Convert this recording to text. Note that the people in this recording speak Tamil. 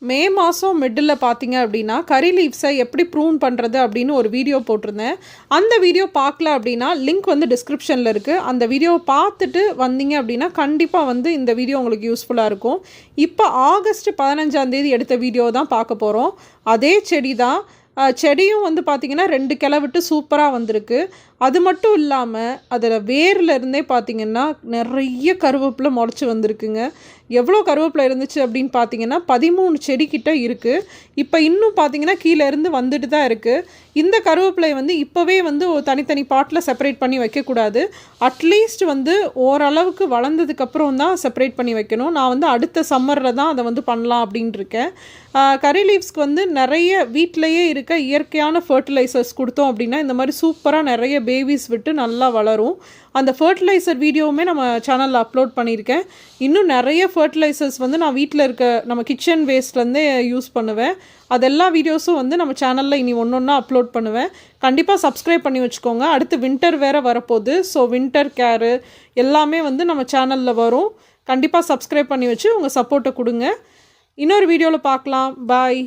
மே மாதம் மிடில் பார்த்தீங்க அப்படின்னா கறி லீவ்ஸை எப்படி ப்ரூன் பண்ணுறது அப்படின்னு ஒரு வீடியோ போட்டிருந்தேன். அந்த வீடியோ பார்க்கல அப்படின்னா லிங்க் வந்து டிஸ்கிரிப்ஷனில் இருக்குது. அந்த வீடியோவை பார்த்துட்டு வந்தீங்க அப்படின்னா கண்டிப்பாக வந்து இந்த வீடியோ உங்களுக்கு யூஸ்ஃபுல்லாக இருக்கும். இப்போ ஆகஸ்ட் 15 எடுத்த வீடியோ தான் பார்க்க போகிறோம். அதே செடி தான். செடியும் வந்து பார்த்திங்கன்னா 2 கிளை விட்டு சூப்பராக வந்திருக்கு. அது மட்டும் இல்லாமல் அதில் வேரில் இருந்தே பார்த்திங்கன்னா நிறைய கருவேப்பிலை முளைச்சி வந்திருக்குங்க. எவ்வளோ கருவேப்பிலை இருந்துச்சு அப்படின்னு பார்த்தீங்கன்னா 13 செடிக்கிட்ட இருக்குது. இப்போ இன்னும் பார்த்திங்கன்னா கீழே இருந்து வந்துட்டு தான் இருக்குது. இந்த கருவேப்பிலை வந்து இப்போவே வந்து தனித்தனி பாட்டில் செப்பரேட் பண்ணி வைக்கக்கூடாது. அட்லீஸ்ட் வந்து ஓரளவுக்கு வளர்ந்ததுக்கப்புறம் தான் செப்பரேட் பண்ணி வைக்கணும். நான் வந்து அடுத்த சம்மரில் தான் அதை வந்து பண்ணலாம் அப்படின்ட்டு இருக்கேன். கறி லீவ்ஸ்க்கு வந்து நிறைய வீட்டிலையே இருக்க இயற்கையான ஃபர்டிலைசர்ஸ் கொடுத்தோம் அப்படின்னா இந்த மாதிரி சூப்பராக நிறைய பேபிஸ் விட்டு நல்லா வளரும். அந்த ஃபர்டிலைசர் வீடியோவுமே நம்ம சேனலில் அப்லோட் பண்ணியிருக்கேன். இன்னும் நிறைய ஃபர்டிலைசர்ஸ் வந்து நான் வீட்டில் இருக்க நம்ம கிச்சன் வேஸ்ட்லேருந்தே யூஸ் பண்ணுவேன். அதெல்லா வீடியோஸும் வந்து நம்ம சேனலில் இனி ஒன்றா அப்லோட் பண்ணுவேன். கண்டிப்பாக சப்ஸ்கிரைப் பண்ணி வச்சுக்கோங்க. அடுத்து வின்டர் வேறு வரப்போகுது. ஸோ வின்டர் கேரு எல்லாமே வந்து நம்ம சேனலில் வரும். கண்டிப்பாக சப்ஸ்கிரைப் பண்ணி வச்சு உங்கள் சப்போர்ட்டை கொடுங்க. இன்னொரு வீடியோவில் பார்க்கலாம். பாய்.